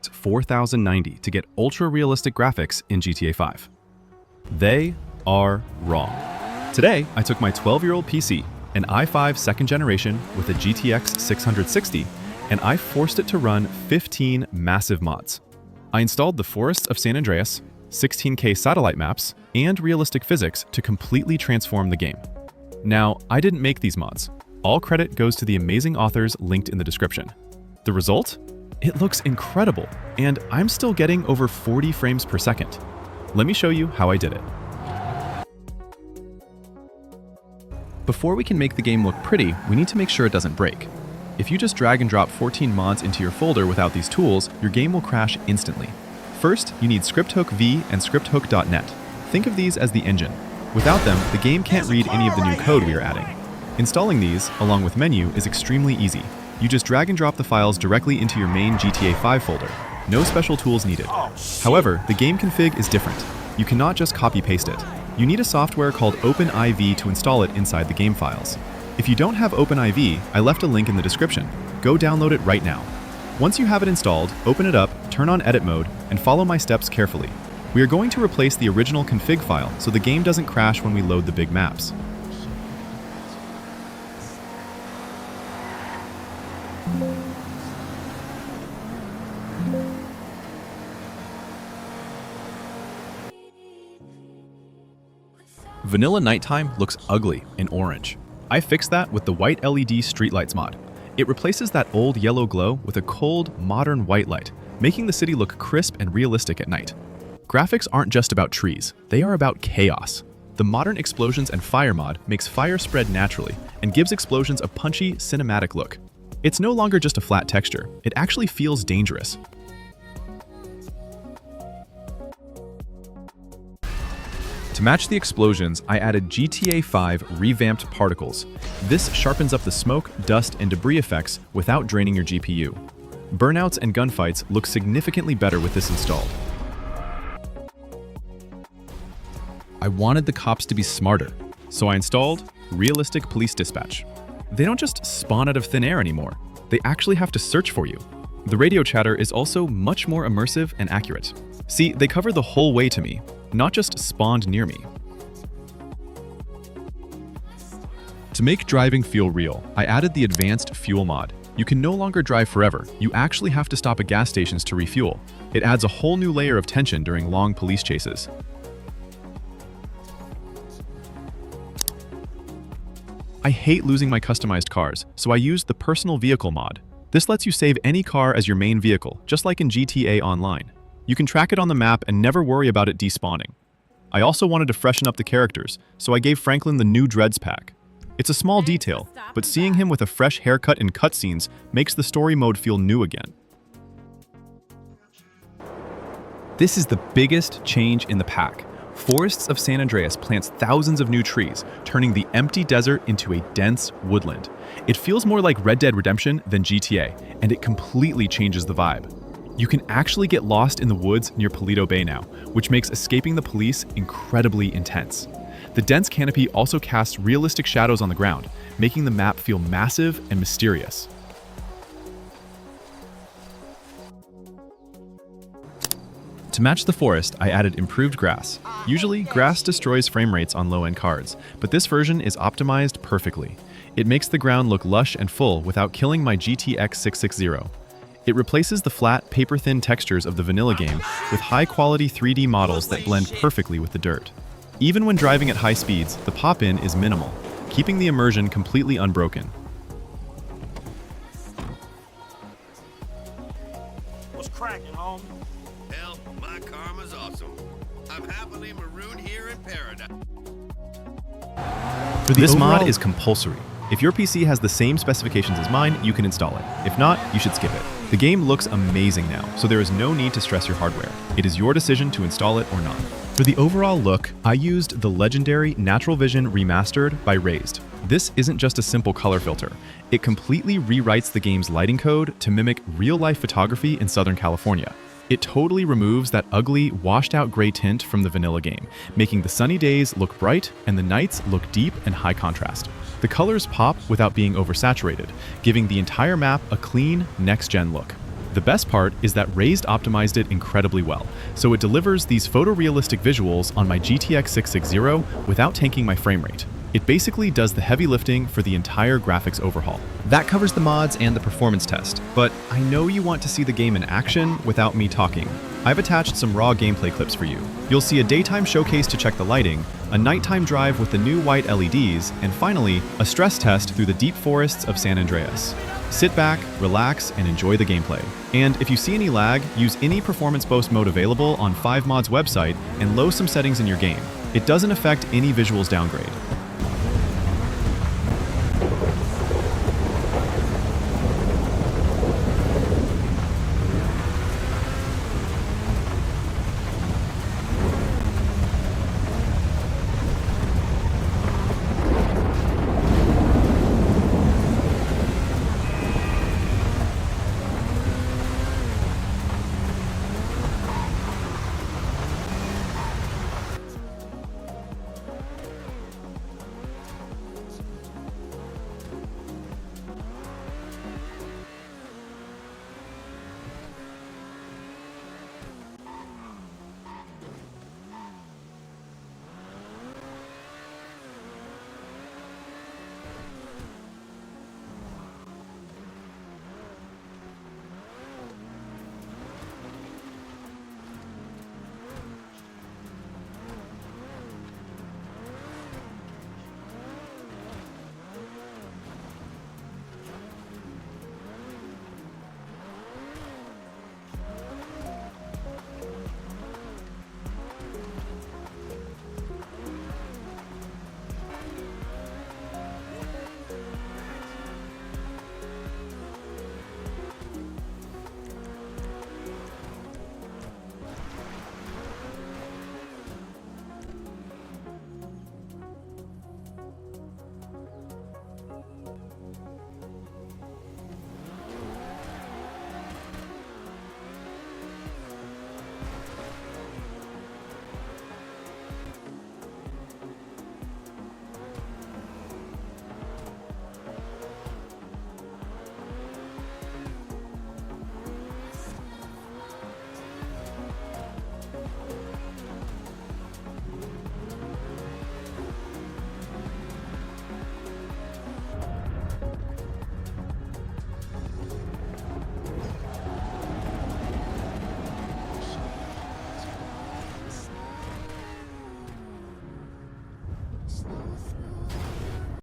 4090 to get ultra-realistic graphics in GTA 5. They are wrong. Today, I took my 12-year-old PC, an i5 second generation with a GTX 660, and I forced it to run 15 massive mods. I installed the Forests of San Andreas, 16K satellite maps, and realistic physics to completely transform the game. Now, I didn't make these mods. All credit goes to the amazing authors linked in the description. The result? It looks incredible, and I'm still getting over 40 frames per second. Let me show you how I did it. Before we can make the game look pretty, we need to make sure it doesn't break. If you just drag and drop 14 mods into your folder without these tools, your game will crash instantly. First, you need ScriptHook-V and ScriptHook.net. Think of these as the engine. Without them, the game can't read any of the new code we are adding. Installing these, along with menu, is extremely easy. You just drag and drop the files directly into your main GTA 5 folder. No special tools needed. However, the game config is different. You cannot just copy-paste it. You need a software called OpenIV to install it inside the game files. If you don't have OpenIV, I left a link in the description. Go download it right now. Once you have it installed, open it up, turn on edit mode, and follow my steps carefully. We are going to replace the original config file so the game doesn't crash when we load the big maps. Vanilla Nighttime looks ugly in orange. I fixed that with the white LED streetlights mod. It replaces that old yellow glow with a cold, modern white light, making the city look crisp and realistic at night. Graphics aren't just about trees, they are about chaos. The modern explosions and fire mod makes fire spread naturally and gives explosions a punchy, cinematic look. It's no longer just a flat texture, it actually feels dangerous. To match the explosions, I added GTA 5 revamped particles. This sharpens up the smoke, dust, and debris effects without draining your GPU. Burnouts and gunfights look significantly better with this installed. I wanted the cops to be smarter, so I installed Realistic Police Dispatch. They don't just spawn out of thin air anymore, they actually have to search for you. The radio chatter is also much more immersive and accurate. See, they cover the whole way to me, not just spawned near me. To make driving feel real, I added the advanced fuel mod. You can no longer drive forever, you actually have to stop at gas stations to refuel. It adds a whole new layer of tension during long police chases. I hate losing my customized cars, so I used the personal vehicle mod. This lets you save any car as your main vehicle, just like in GTA Online. You can track it on the map and never worry about it despawning. I also wanted to freshen up the characters, so I gave Franklin the new Dreads pack. It's a small detail, but seeing him with a fresh haircut in cutscenes makes the story mode feel new again. This is the biggest change in the pack. Forests of San Andreas plants thousands of new trees, turning the empty desert into a dense woodland. It feels more like Red Dead Redemption than GTA, and it completely changes the vibe. You can actually get lost in the woods near Paleto Bay now, which makes escaping the police incredibly intense. The dense canopy also casts realistic shadows on the ground, making the map feel massive and mysterious. To match the forest, I added improved grass. Usually, grass destroys frame rates on low-end cards, but this version is optimized perfectly. It makes the ground look lush and full without killing my GTX 660. It replaces the flat, paper-thin textures of the vanilla game with high-quality 3D models that blend perfectly with the dirt. Even when driving at high speeds, the pop-in is minimal, keeping the immersion completely unbroken. What's cracking, homie? Hell, my karma's awesome. I'm happily marooned here in paradise. This mod is compulsory. If your PC has the same specifications as mine, you can install it. If not, you should skip it. The game looks amazing now, so there is no need to stress your hardware. It is your decision to install it or not. For the overall look, I used the legendary Natural Vision Remastered by Raised. This isn't just a simple color filter. It completely rewrites the game's lighting code to mimic real-life photography in Southern California. It totally removes that ugly, washed-out gray tint from the vanilla game, making the sunny days look bright and the nights look deep and high contrast. The colors pop without being oversaturated, giving the entire map a clean, next-gen look. The best part is that Raised optimized it incredibly well, so it delivers these photorealistic visuals on my GTX 660 without tanking my frame rate. It basically does the heavy lifting for the entire graphics overhaul. That covers the mods and the performance test, but I know you want to see the game in action without me talking. I've attached some raw gameplay clips for you. You'll see a daytime showcase to check the lighting, a nighttime drive with the new white LEDs, and finally, a stress test through the deep forests of San Andreas. Sit back, relax, and enjoy the gameplay. And if you see any lag, use any performance boost mode available on 5mod's website and low some settings in your game. It doesn't affect any visuals downgrade.